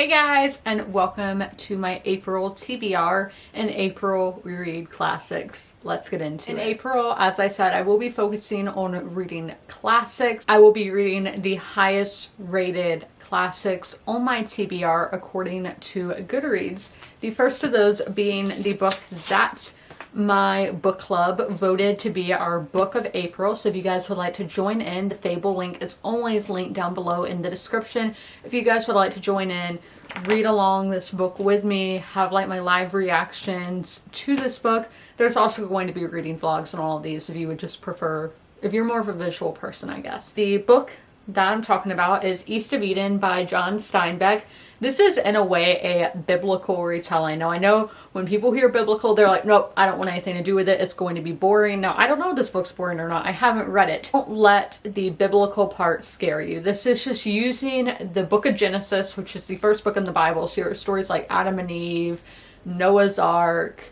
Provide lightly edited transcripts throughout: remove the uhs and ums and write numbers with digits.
Hey guys, and welcome to my April TBR and April reread classics. Let's get into it. In April, as I said, I will be focusing on reading classics. I will be reading the highest rated classics on my TBR according to Goodreads. The first of those being the book that my book club voted to be our book of April. So if you guys would like to join in, the Fable link is always linked down below in the description. If you guys would like to join in, read along this book with me, have like my live reactions to this book. There's also going to be reading vlogs on all of these if you would just prefer, if you're more of a visual person, I guess. The book that I'm talking about is East of Eden by John Steinbeck. This is, in a way, a biblical retelling. Now, I know when people hear biblical, they're like, nope, I don't want anything to do with it. It's going to be boring. Now, I don't know if this book's boring or not. I haven't read it. Don't let the biblical part scare you. This is just using the book of Genesis, which is the first book in the Bible. So your stories like Adam and Eve, Noah's Ark,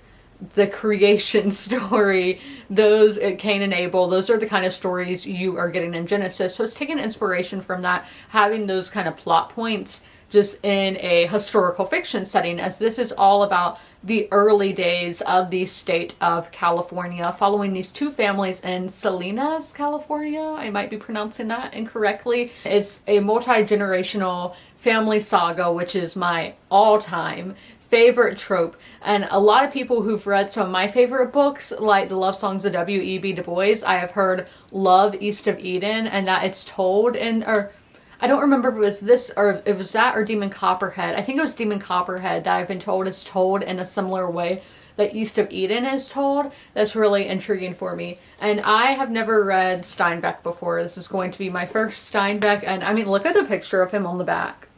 the creation story, those Cain and Abel, those are the kind of stories you are getting in Genesis. So it's taking inspiration from that, having those kind of plot points just in a historical fiction setting, as this is all about the early days of the state of California, following these two families in Salinas, California. I might be pronouncing that incorrectly. It's a multi-generational family saga, which is my all-time favorite trope, and a lot of people who've read some of my favorite books, like the love songs of W.E.B. Du Bois, I have heard love East of Eden, and that it's told in, or I don't remember if it was this, or if it was that, or Demon Copperhead. I think it was Demon Copperhead that I've been told is told in a similar way that East of Eden is told. That's really intriguing for me. And I have never read Steinbeck before. This is going to be my first Steinbeck, and I mean, look at the picture of him on the back.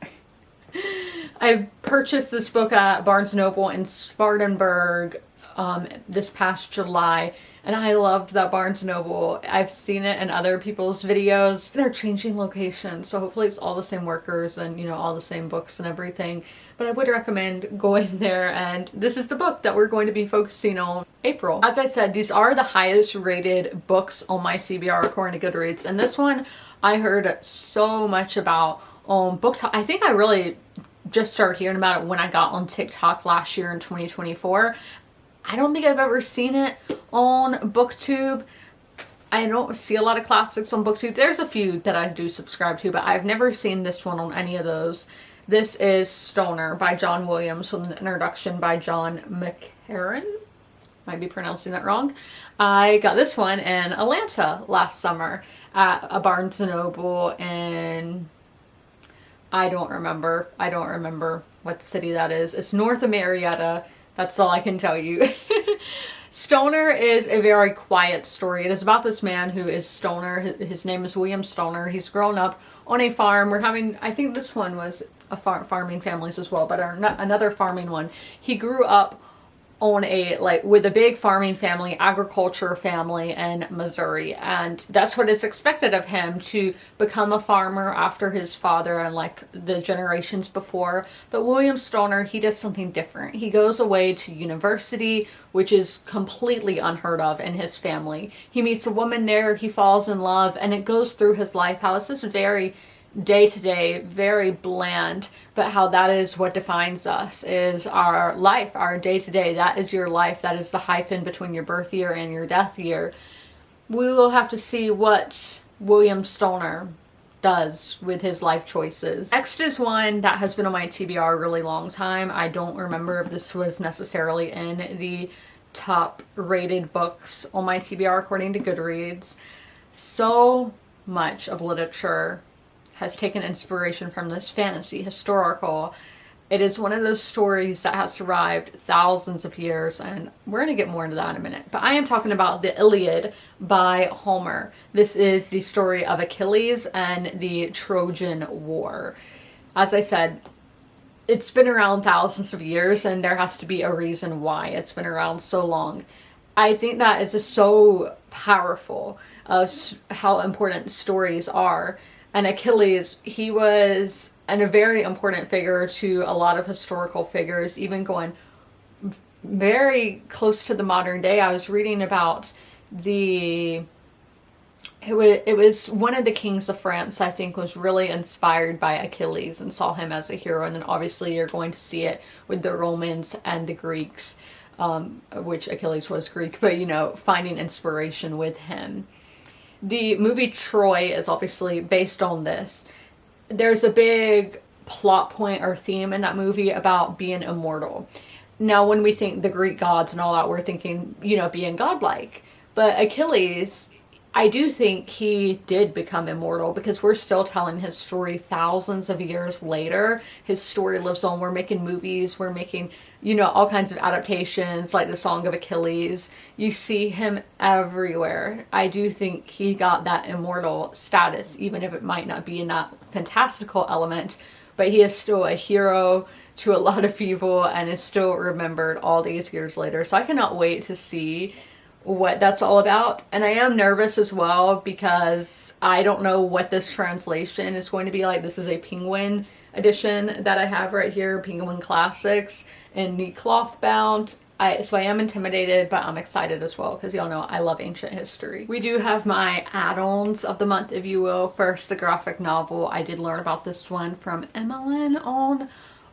I purchased this book at Barnes & Noble in Spartanburg this past July, and I loved that Barnes & Noble. I've seen it in other people's videos. They're changing locations, so hopefully it's all the same workers and, you know, all the same books and everything. But I would recommend going there, and this is the book that we're going to be focusing on April. As I said, these are the highest rated books on my CBR according to Goodreads, and this one I heard so much about on BookTok. I think I really just started hearing about it when I got on TikTok last year in 2024. I don't think I've ever seen it on BookTube. I don't see a lot of classics on BookTube. There's a few that I do subscribe to, but I've never seen this one on any of those. This is Stoner by John Williams with an introduction by John McCarran. Might be pronouncing that wrong. I got this one in Atlanta last summer at a Barnes & Noble in, I don't remember what city that is. It's north of Marietta. That's all I can tell you. Stoner is a very quiet story. It is about this man who is Stoner. His name is William Stoner. He's grown up on a farm. We're having, I think this one was a farming families as well, but another farming one. He grew up on a, like, with a big farming family, agriculture family in Missouri, and that's what is expected of him, to become a farmer after his father and like the generations before. But William Stoner, he does something different. He goes away to university, which is completely unheard of in his family. He meets a woman there, he falls in love, and it goes through his life how it's this very day-to-day, very bland, but how that is what defines us, is our life, our day-to-day. That is your life. That is the hyphen between your birth year and your death year. We will have to see what William Stoner does with his life choices. Next is one that has been on my TBR a really long time. I don't remember if this was necessarily in the top rated books on my TBR according to Goodreads. So much of literature has taken inspiration from this fantasy, historical. It is one of those stories that has survived thousands of years, and we're going to get more into that in a minute. But I am talking about the Iliad by Homer. This is the story of Achilles and the Trojan War. As I said, it's been around thousands of years, and there has to be a reason why it's been around so long. I think that is just so powerful, how important stories are. And Achilles, he was a very important figure to a lot of historical figures, even going very close to the modern day. I was reading about the it was one of the kings of France, I think, was really inspired by Achilles and saw him as a hero. And then obviously you're going to see it with the Romans and the Greeks, which Achilles was Greek, but you know, finding inspiration with him. The movie Troy is obviously based on this. There's a big plot point or theme in that movie about being immortal. Now, when we think the Greek gods and all that, we're thinking, you know, being godlike. But Achilles, I do think he did become immortal because we're still telling his story thousands of years later. His story lives on. We're making movies. We're making, you know, all kinds of adaptations like the Song of Achilles. You see him everywhere. I do think he got that immortal status, even if it might not be in that fantastical element. But he is still a hero to a lot of people and is still remembered all these years later. So I cannot wait to see what that's all about. And I am nervous as well because I don't know what this translation is going to be like. This is a Penguin edition that I have right here, Penguin Classics in the cloth bound. So I am intimidated, but I'm excited as well because y'all know I love ancient history. We do have my add-ons of the month, if you will. First, the graphic novel. I did learn about this one from Emmeline on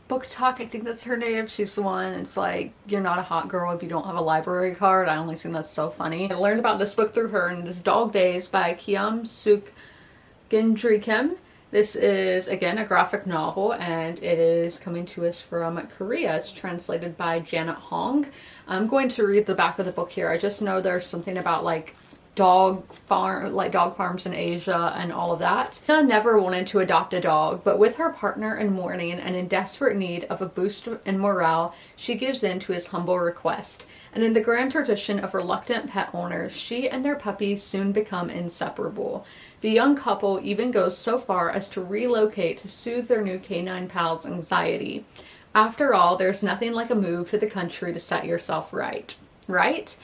Book Talk, I think that's her name. She's the one. It's like, you're not a hot girl if you don't have a library card. I only think that's so funny. I learned about this book through her, and it is Dog Days by Kiam Suk Gendrikem. This is, again, a graphic novel, and it is coming to us from Korea. It's translated by Janet Hong. I'm going to read the back of the book here. I just know there's something about, like, dog farms in Asia and all of that. Anna never wanted to adopt a dog, but with her partner in mourning and in desperate need of a boost in morale, she gives in to his humble request. And in the grand tradition of reluctant pet owners, she and their puppy soon become inseparable. The young couple even goes so far as to relocate to soothe their new canine pal's anxiety. After all, there's nothing like a move to the country to set yourself right, right?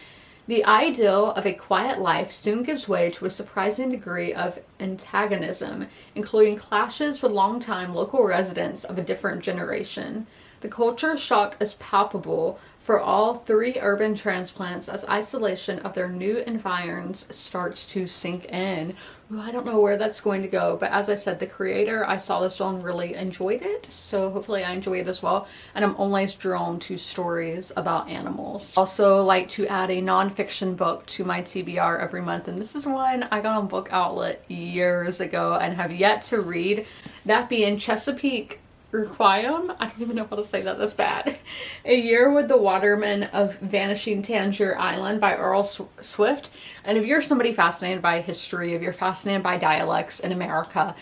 The ideal of a quiet life soon gives way to a surprising degree of antagonism, including clashes with longtime local residents of a different generation. The culture shock is palpable for all three urban transplants as isolation of their new environs starts to sink in. Ooh, I don't know where that's going to go, but as I said, the creator I saw this on really enjoyed it, so hopefully I enjoy it as well, and I'm always drawn to stories about animals. Also like to add a nonfiction book to my TBR every month, and this is one I got on Book Outlet years ago and have yet to read, that being Chesapeake Requiem. I don't even know how to say that, that's bad. A Year with the Watermen of Vanishing Tangier Island by Earl Swift. And if you're somebody fascinated by history, if you're fascinated by dialects in America,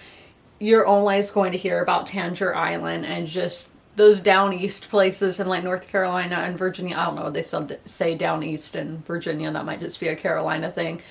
you're always going to hear about Tangier Island and just those down east places in like North Carolina and Virginia. I don't know, they still say down east in Virginia, that might just be a Carolina thing.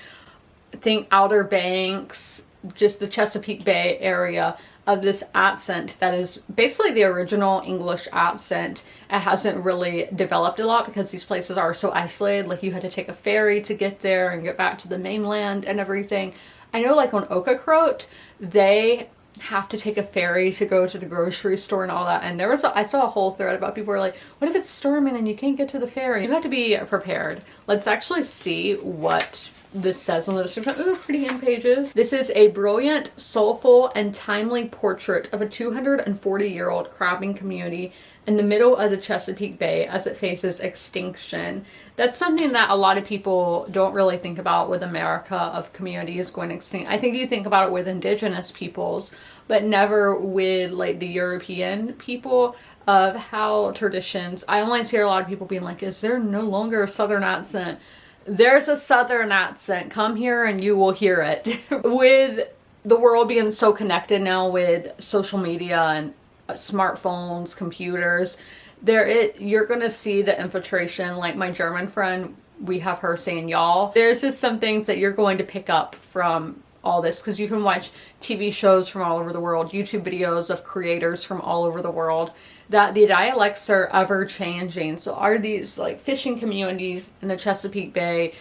Think Outer Banks, just the Chesapeake Bay area, of this accent that is basically the original English accent. It hasn't really developed a lot because these places are so isolated. Like, you had to take a ferry to get there and get back to the mainland and everything. I know, like, on Okakrote, they have to take a ferry to go to the grocery store and all that. And I saw a whole thread about people who were like, what if it's storming and you can't get to the ferry? You have to be prepared. Let's actually see what this says on the description. Ooh, pretty end pages. This is a brilliant, soulful, and timely portrait of a 240-year-old crabbing community in the middle of the Chesapeake Bay as it faces extinction. That's something that a lot of people don't really think about with America, of communities going extinct. I think you think about it with indigenous peoples, but never with like the European people, of how traditions. I always hear a lot of people being like, is there no longer a Southern accent? There's a Southern accent. Come here and you will hear it. With the world being so connected now with social media and smartphones, computers, you're gonna see the infiltration. Like my German friend, we have her saying y'all. There's just some things that you're going to pick up from all this, because you can watch TV shows from all over the world, YouTube videos of creators from all over the world, that the dialects are ever changing. So are these like fishing communities in the Chesapeake Bay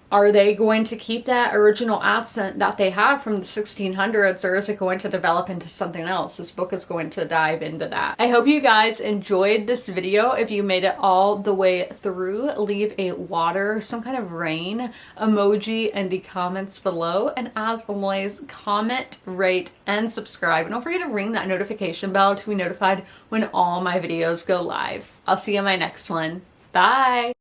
Are they going to keep that original accent that they have from the 1600s, or is it going to develop into something else? This book is going to dive into that. I hope you guys enjoyed this video. If you made it all the way through, leave a water, some kind of rain emoji in the comments below. And as always, comment, rate, and subscribe. And don't forget to ring that notification bell to be notified when all my videos go live. I'll see you in my next one. Bye!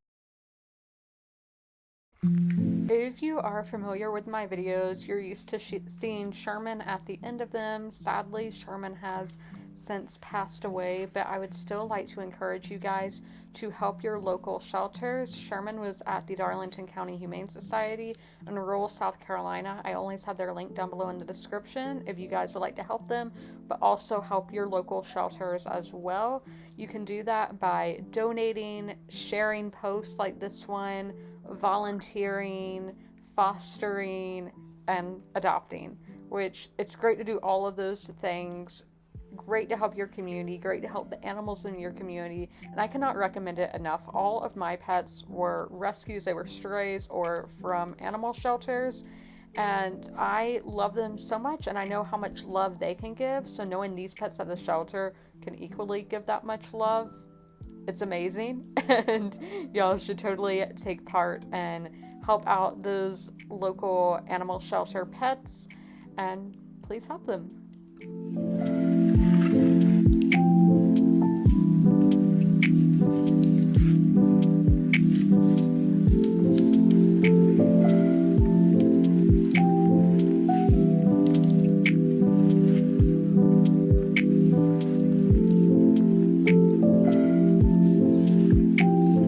If you are familiar with my videos, you're used to seeing Sherman at the end of them. Sadly, Sherman has since passed away, but I would still like to encourage you guys to help your local shelters. Sherman was at the Darlington County Humane Society in rural South Carolina. I always have their link down below in the description if you guys would like to help them, but also help your local shelters as well. You can do that by donating, sharing posts like this one, volunteering, fostering, and adopting, which it's great to do all of those things. Great to help your community, great to help the animals in your community, and I cannot recommend it enough. All of my pets were rescues, they were strays or from animal shelters, and I love them so much, and I know how much love they can give, so knowing these pets at the shelter can equally give that much love, it's amazing. And y'all should totally take part and help out those local animal shelter pets, and please help them.